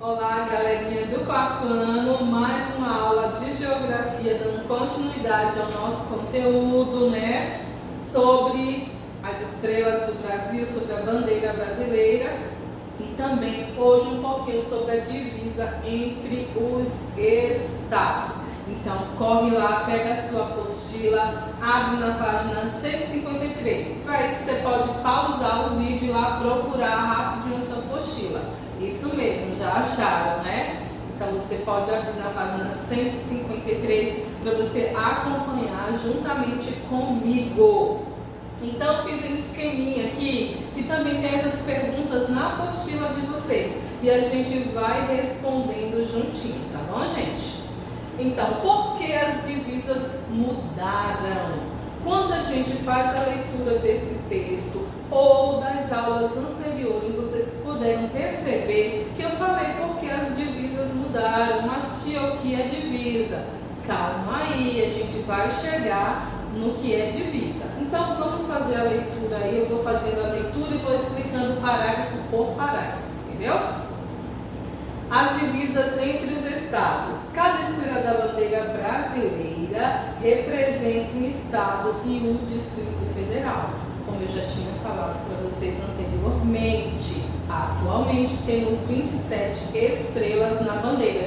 Olá, galerinha do quarto ano, mais uma aula de geografia dando continuidade ao nosso conteúdo, sobre as estrelas do Brasil, sobre a bandeira brasileira e também hoje um pouquinho sobre a divisa entre os estados. Então, corre lá, pega a sua apostila, abre na página 153. Para isso, você pode pausar o vídeo e ir lá procurar rapidinho a sua apostila. Isso mesmo, já acharam, né? Então, você pode abrir na página 153 para você acompanhar juntamente comigo. Então, fiz um esqueminha aqui que também tem essas perguntas na apostila de vocês. E a gente vai respondendo juntinhos, tá bom, gente? Então, por que as divisas mudaram? Quando a gente faz a leitura desse texto ou das aulas anteriores, vocês puderam perceber que eu falei por que as divisas mudaram, mas tia, o que é divisa? Calma aí, a gente vai chegar no que é divisa. Então, vamos fazer a leitura aí, eu vou fazendo a leitura e vou explicando parágrafo por parágrafo, entendeu? As divisas entre os estados. Cada estrela da bandeira brasileira representa um estado e um distrito federal. Como eu já tinha falado para vocês anteriormente, atualmente temos 27 estrelas na bandeira,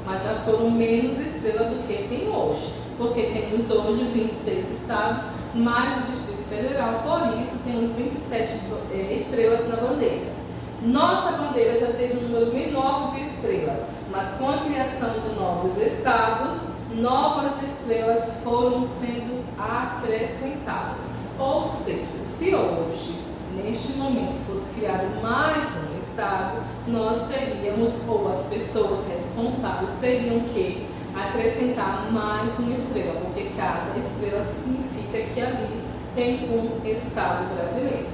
mas já foram menos estrelas do que tem hoje, porque temos hoje 26 estados mais o Distrito Federal, por isso temos 27 estrelas na bandeira. Nossa bandeira já teve um número menor de estrelas, mas com a criação de novos estados, novas estrelas foram sendo acrescentadas. Ou seja, se hoje, neste momento, fosse criado mais um estado, nós teríamos, ou as pessoas responsáveis teriam que acrescentar mais uma estrela, porque cada estrela significa que ali tem um estado brasileiro.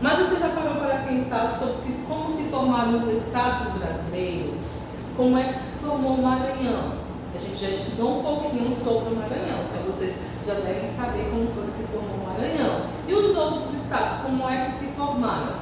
Mas você já parou para pensar sobre como se formaram os estados brasileiros? Como é que se formou o Maranhão? A gente já estudou um pouquinho sobre o Maranhão, então vocês já devem saber como foi que se formou o Maranhão. E os outros estados, como é que se formaram?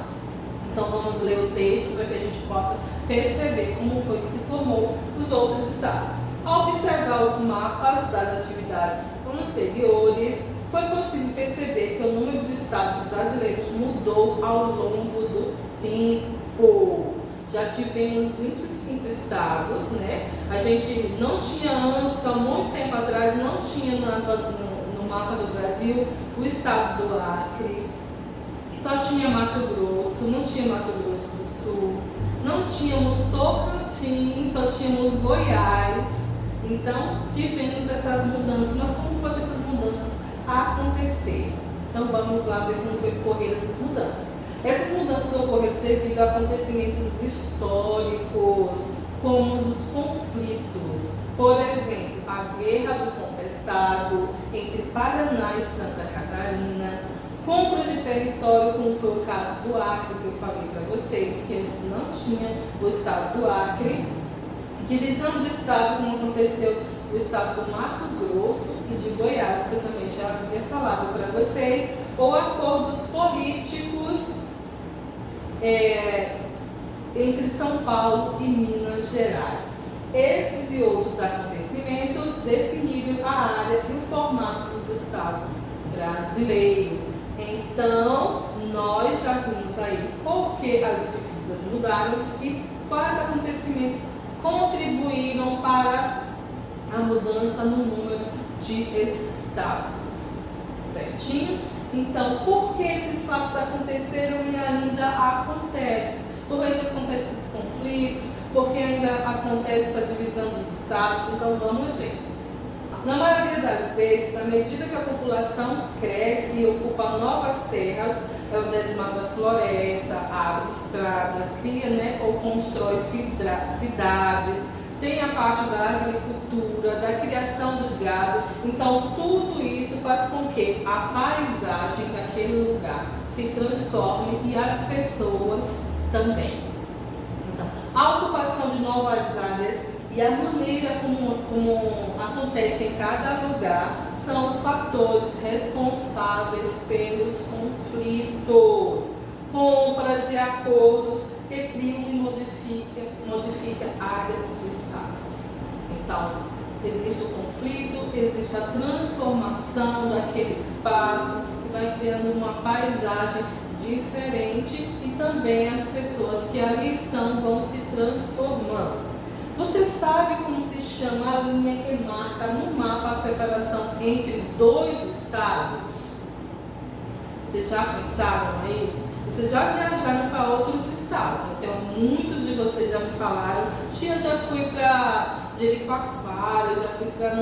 Então vamos ler o texto para que a gente possa perceber como foi que se formou os outros estados. Ao observar os mapas das atividades anteriores, foi possível perceber que o número de estados brasileiros mudou ao longo do tempo. Já tivemos 25 estados, A gente não tinha antes, há muito tempo atrás, não tinha no mapa do Brasil o estado do Acre, só tinha Mato Grosso, não tinha Mato Grosso do Sul, não tínhamos Tocantins, só tínhamos Goiás. Então, tivemos essas mudanças, mas como foram essas mudanças acontecer? Então vamos lá ver como foi ocorrer essas mudanças. Essas mudanças ocorreram devido a acontecimentos históricos, como os conflitos. Por exemplo, a Guerra do Contestado entre Paraná e Santa Catarina, compra de território, como foi o caso do Acre, que eu falei para vocês, que antes não tinha o estado do Acre, divisão do estado, como aconteceu o estado do Mato Grosso e de Goiás, que eu também já havia falado para vocês, ou acordos políticos entre São Paulo e Minas Gerais. Esses e outros acontecimentos definiram a área e o formato dos estados brasileiros. Então, nós já vimos aí por que as divisas mudaram e quais acontecimentos contribuíram para a mudança no número de estados, certinho? Então, por que esses fatos aconteceram e ainda acontecem? Porque ainda acontecem esses conflitos, porque ainda acontece essa divisão dos estados, então vamos ver. Na maioria das vezes, à medida que a população cresce e ocupa novas terras, ela desmata a floresta, abre estrada, cria, ou constrói cidades, tem a parte da agricultura, da criação do gado. Então, tudo isso faz com que a paisagem daquele lugar se transforme e as pessoas também. Então, a ocupação de novas áreas e a maneira como acontece em cada lugar são os fatores responsáveis pelos conflitos. compras e acordos que criam e modifica áreas de estados. Então, existe o conflito, existe a transformação daquele espaço, que vai criando uma paisagem diferente e também as pessoas que ali estão vão se transformando. Você sabe como se chama a linha que marca no mapa a separação entre dois estados? Vocês já pensaram aí? Vocês já viajaram para outros estados? Então, muitos de vocês já me falaram. Tia, já fui para Jericoacoara, já fui para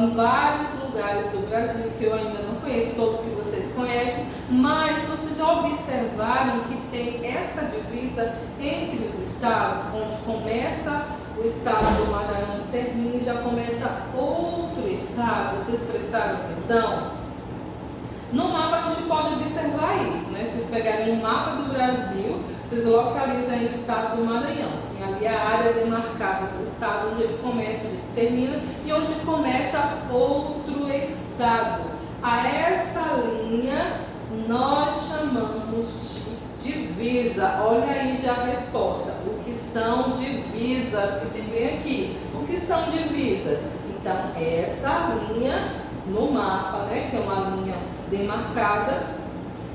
em vários lugares do Brasil que eu ainda não conheço, todos que vocês conhecem, mas vocês já observaram que tem essa divisa entre os estados, onde começa o estado do Maranhão, termina e já começa outro estado. Vocês prestaram atenção? No mapa a gente pode observar isso, né? Vocês pegarem um mapa do Brasil, vocês localizam aí o estado do Maranhão. Tem ali a área demarcada do estado, onde ele começa, onde ele termina e onde começa outro estado. A essa linha nós chamamos de divisa. Olha aí já a resposta. O que são divisas? Que tem bem aqui. O que são divisas? Então, essa linha no mapa, né, que é uma linha demarcada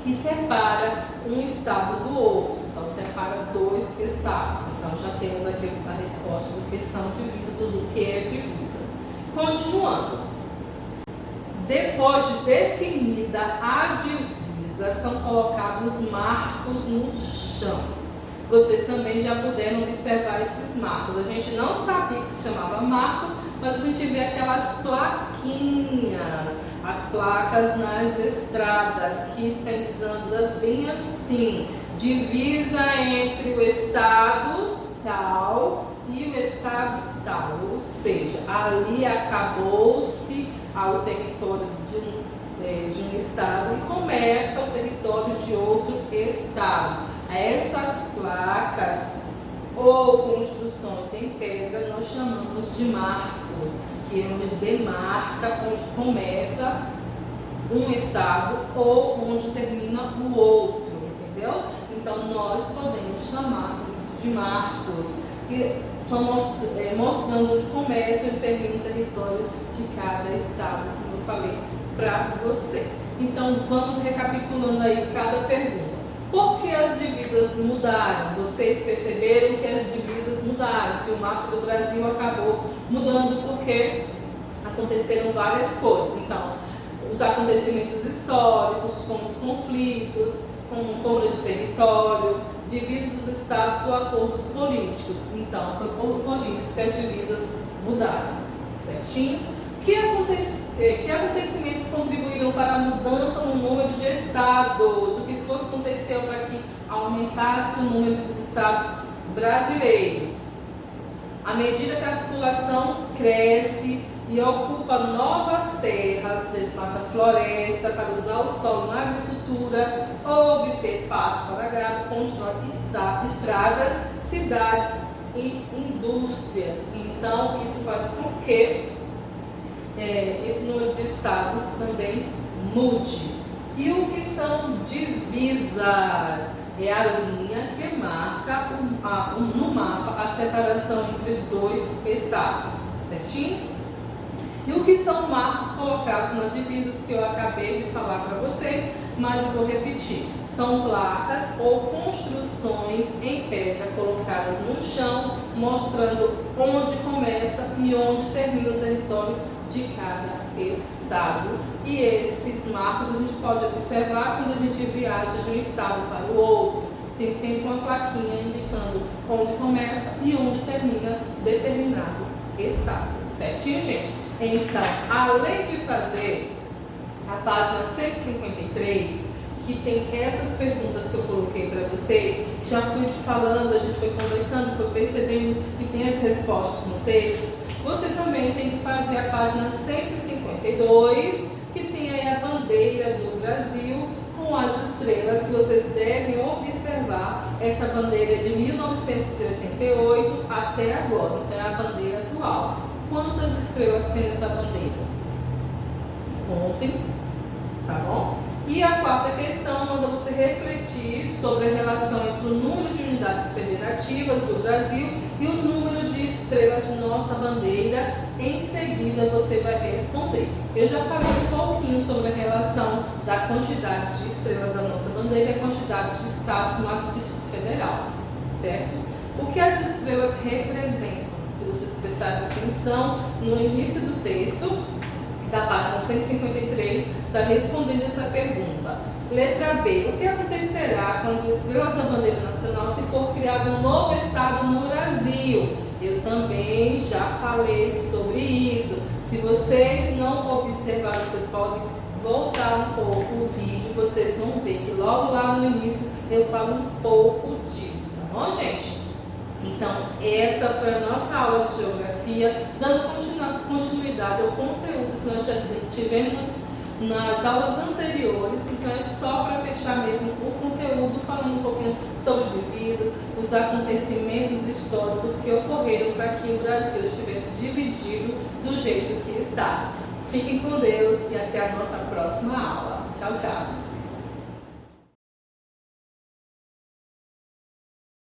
que separa um estado do outro, então separa dois estados. Então já temos aqui a resposta do que são divisas ou do que é divisa. Continuando, depois de definida a divisa, são colocados marcos no chão. Vocês também já puderam observar esses marcos. A gente não sabia que se chamava marcos, mas a gente vê aquelas plaquinhas, as placas nas estradas, que estão dizendo bem assim: divisa entre o estado tal e o estado tal. Ou seja, ali acabou-se o território de um estado e começa o território de outro estado. Essas placas ou construções em pedra nós chamamos de marcos, que é onde demarca, onde começa um estado ou onde termina o outro, entendeu? Então nós podemos chamar isso de marcos, que estão mostrando onde começa e termina o território de cada estado, como eu falei para vocês. Então vamos recapitulando aí cada pergunta. Por que as divisas mudaram? Vocês perceberam que as divisas mudaram, que o mapa do Brasil acabou mudando porque aconteceram várias coisas. Então, os acontecimentos históricos, como os conflitos, como compra de território, divisas dos estados ou acordos políticos. Então, foi por isso que as divisas mudaram, certinho? Que acontecimentos contribuíram para a mudança no número de estados? O que foi que aconteceu para que aumentasse o número dos estados brasileiros? À medida que a população cresce e ocupa novas terras, desmata a floresta para usar o solo na agricultura, obter pasto para gado, constrói estradas, cidades e indústrias. Então, isso faz com que esse número de estados também mude. E o que são divisas? É a linha que marca no mapa a separação entre os dois estados, certinho? E o que são marcos colocados nas divisas que eu acabei de falar para vocês, mas eu vou repetir. São placas ou construções em pedra colocadas no chão, mostrando onde começa e onde termina o território de cada estado. E esses marcos a gente pode observar quando a gente viaja de um estado para o outro. Tem sempre uma plaquinha indicando onde começa e onde termina determinado estado. Certinho, gente? Então, além de fazer a página 153, que tem essas perguntas que eu coloquei para vocês, já fui falando, a gente foi conversando, foi percebendo que tem as respostas no texto. Você também tem que fazer a página 152, que tem aí a bandeira do Brasil com as estrelas, que vocês devem observar essa bandeira de 1988 até agora, então é a bandeira atual. Quantas estrelas tem essa bandeira? Contem, tá bom? E a quarta questão manda você refletir sobre a relação entre o número de unidades federativas do Brasil e o número de estrelas de nossa bandeira. Em seguida você vai responder. Eu já falei um pouquinho sobre a relação da quantidade de estrelas da nossa bandeira e a quantidade de estados mais do Distrito Federal, certo? O que as estrelas representam? Se vocês prestarem atenção no início do texto, da página 153, está respondendo essa pergunta. Letra B. O que acontecerá com as estrelas da bandeira nacional se for criado um novo estado no Brasil? Eu também já falei sobre isso. Se vocês não observaram, vocês podem voltar um pouco o vídeo, vocês vão ver que logo lá no início eu falo um pouco disso, tá bom, gente? Então, essa foi a nossa aula de geografia, dando continuidade ao conteúdo que nós já tivemos nas aulas anteriores. Então, é só para fechar mesmo o conteúdo, falando um pouquinho sobre divisas, os acontecimentos históricos que ocorreram para que o Brasil estivesse dividido do jeito que está. Fiquem com Deus e até a nossa próxima aula. Tchau, tchau!